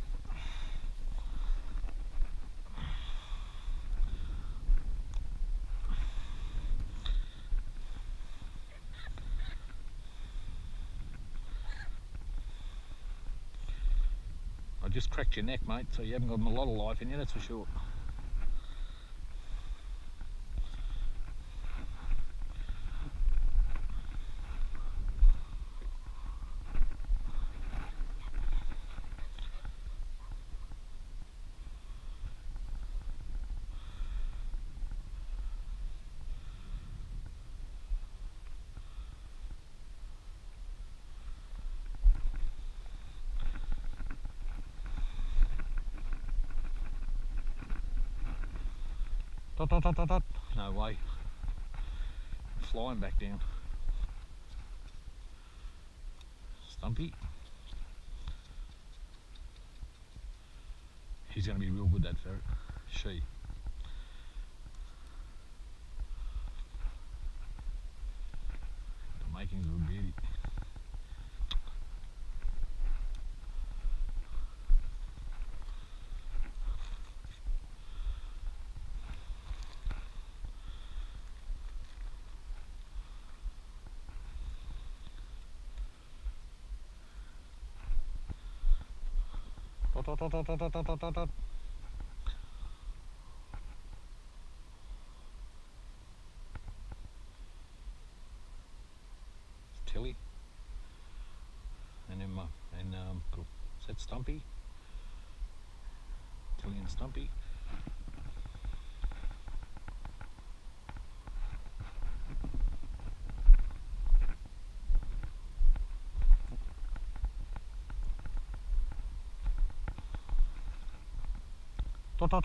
I just cracked your neck, mate, so you haven't got a lot of life in you, that's for sure. Dot. No way. Flying back down. Stumpy. He's going to be real good, that ferret. She. The makings of a beauty. Dot. Tilly. And then cool. Is that Stumpy? Tilly and Stumpy. Dot.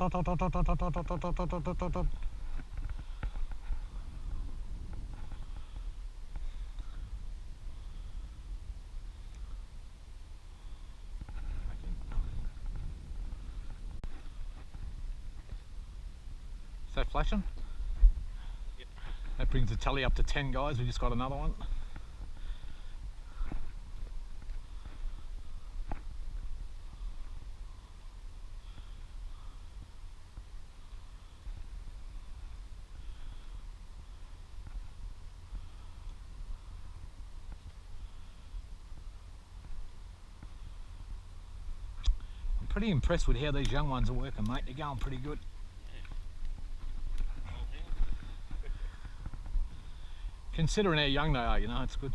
Is that flashing? Yep. That brings the tally up to 10, guys. We just got another one. Pretty impressed with how these young ones are working, mate. They're going pretty good. Considering how young they are, you know, it's good.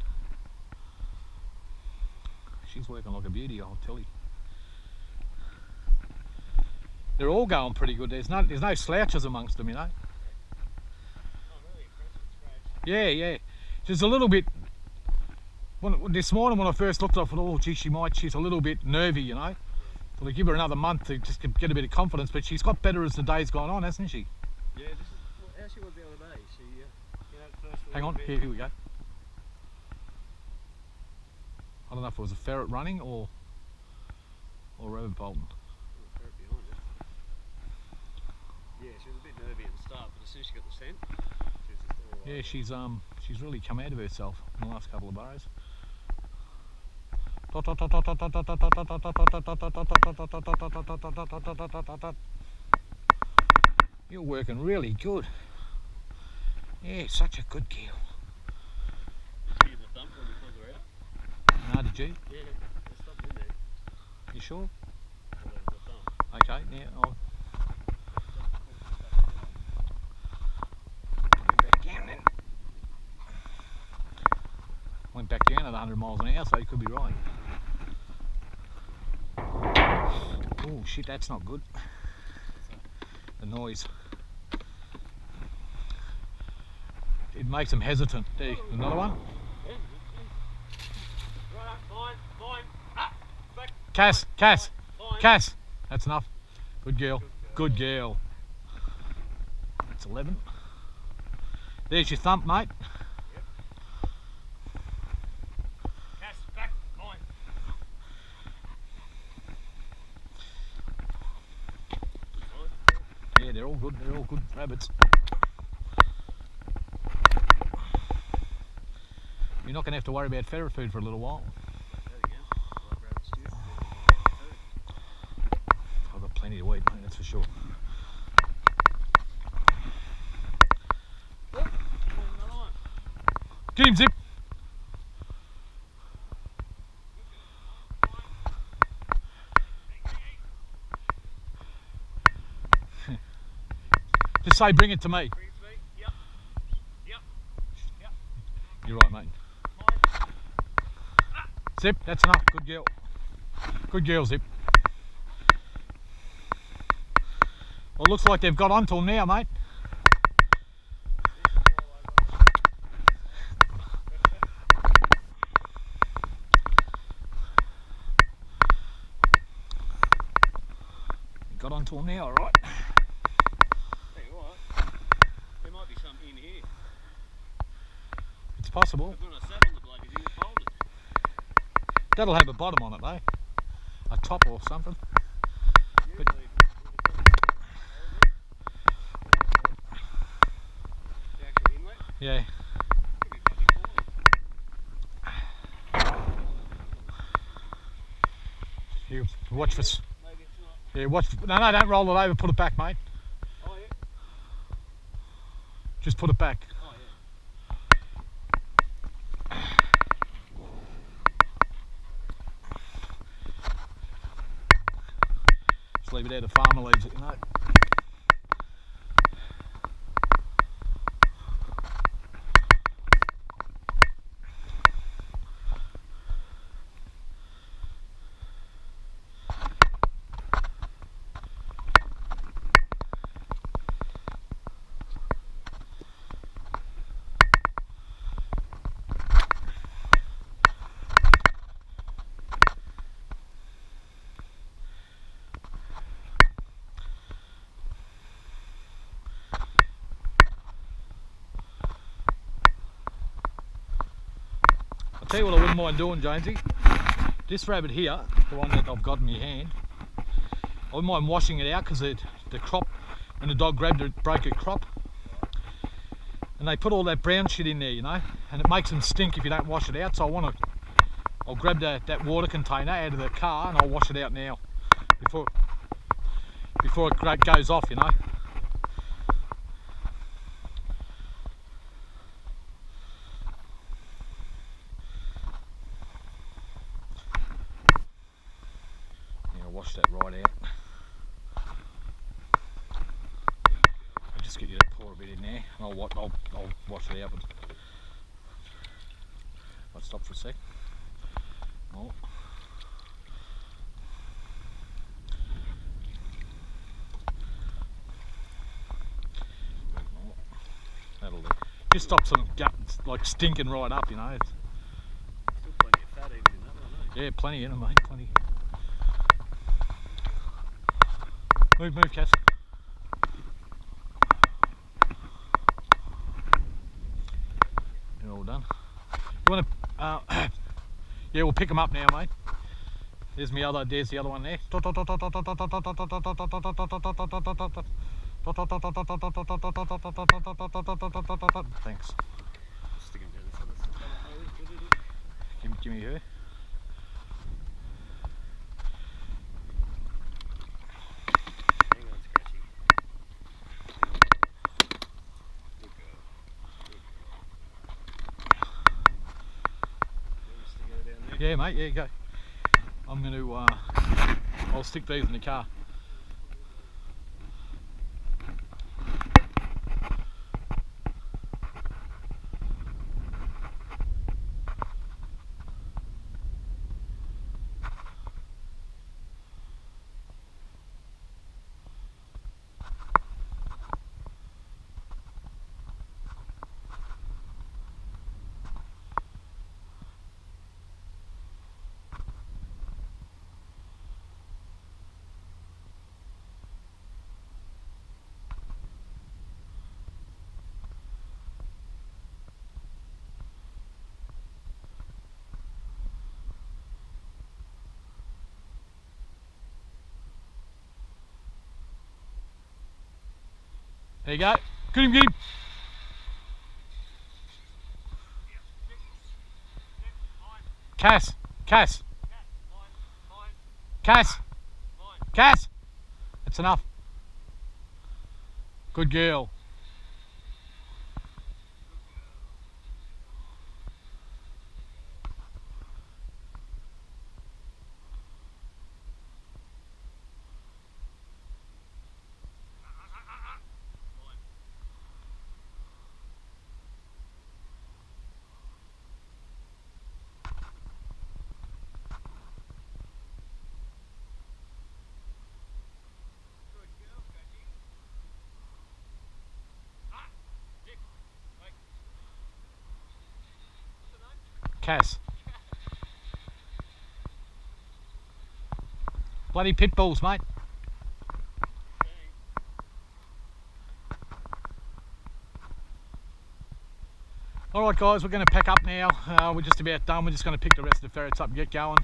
She's working like a beauty, I'll tell you. They're all going pretty good. There's no slouches amongst them, you know. Oh, really impressive scratch. Yeah. She's a little bit. This morning when I first looked, I thought, oh, gee, she's a little bit nervy, you know. Well, give her another month to just get a bit of confidence, but she's got better as the day's gone on, hasn't she? Yeah, this is how she was the other day. She, you know, first Hang on, here we go. I don't know if it was a ferret running or rabbit bolting. Ferret behind it. Yeah, she was a bit nervy at the start, but as soon as she got the scent, she was just all right. Yeah, she's really come out of herself in the last couple of burrows. You're working really good. Yeah, such a good girl. Did you give the thump when you pulled her out? No, did you? Yeah, there's something in there. You sure? Well, there was a thump. Okay, yeah. I'll go back down then. Went back down at 100 miles an hour, so you could be right. Oh shit, that's not good. The noise. It makes them hesitant. There, another one. Right, fine. Back. Kass. Fine. That's enough. Good girl. Good girl. That's 11. There's your thump, mate. Yep. Kass, back. Fine. Yeah, they're all good. They're all good rabbits. You're not going to have to worry about ferret food for a little while. I've got plenty to eat, mate, that's for sure. Get him, Zip! Just say, bring it to me. Bring it to me. Yep. You're right, mate. Zip, that's enough. Good girl. Good girl, Zip. Well, it looks like they've got on till now, mate. Got on till now, alright. Tell you what, there might be some in here. It's possible. When I sat on the bloke, he was folded. That'll have a bottom on it, though. A top or something. But The actual inlet. yeah. Could be fucking falling. You watch for. Maybe it's not. Yeah, watch. No, don't roll it over. Put it back, mate. Oh yeah. Just put it back. Oh yeah. Just leave it out. The farmer leaves it, you know. I'll tell you what I wouldn't mind doing, Jonesy. This rabbit here, the one that I've got in my hand, I wouldn't mind washing it out because the crop, when the dog grabbed it, broke a crop. And they put all that brown shit in there, you know, and it makes them stink if you don't wash it out. So I'll grab that water container out of the car and I'll wash it out now before it goes off, you know. Wash that right out. I'll just get you to pour a bit in there, and I'll wash it out. But I'll stop for a sec. Oh. That'll do. Just stop some guts like stinking right up, you know. It's, Still plenty of fat even in that one, eh? yeah, plenty in it, mate. Plenty. Move, Cass. They're all done. You want to? Yeah, we'll pick them up now, mate. There's the other one there. Thanks. Give me her. Yeah, mate, yeah, go. I'm going to, I'll stick these in the car. There you go. Get him. Kass. Kass. That's enough. Good girl. Kass. Bloody pit bulls, mate. Alright guys, we're going to pack up now. We're just about done. We're just going to pick the rest of the ferrets up and get going.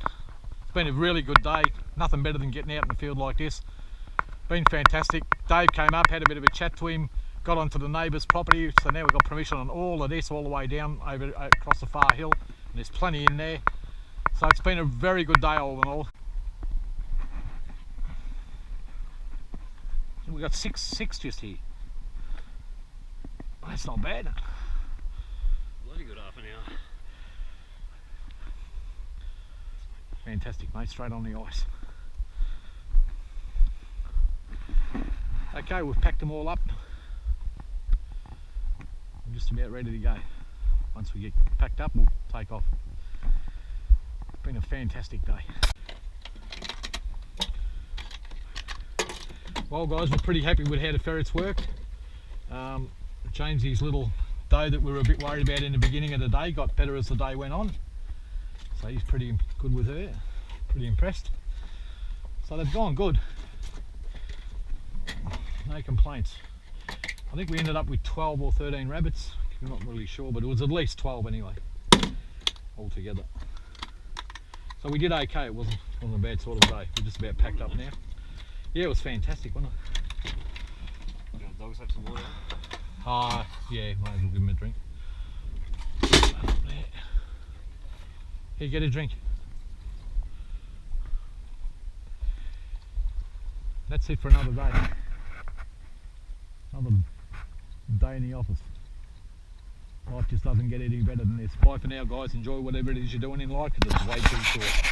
It's been a really good day. Nothing better than getting out in the field like this. Been fantastic. Dave came up, had a bit of a chat to him, got onto the neighbour's property, so now we've got permission on all of this all the way down over across the far hill. And there's plenty in there, so it's been a very good day all in all. We've got six just here. That's not bad. Bloody good half an hour. Fantastic, mate, straight on the ice. Okay, we've packed them all up. I'm just about ready to go. Once we get packed up, we'll take off. It's been a fantastic day. Well guys, we're pretty happy with how the ferrets worked. Jonesy's little doe that we were a bit worried about in the beginning of the day got better as the day went on. So he's pretty good with her, pretty impressed. So they've gone good. No complaints. I think we ended up with 12 or 13 rabbits. I'm not really sure, but it was at least 12 anyway, altogether. So we did okay. It wasn't a bad sort of day. We're just about packed up now. Yeah, it was fantastic, wasn't it? Do the dogs have some water? Yeah, might as well give them a drink. Here, get a drink. That's it for another day. Another day in the office. Life just doesn't get any better than this. Bye for now guys, enjoy whatever it is you're doing in life because it's way too short.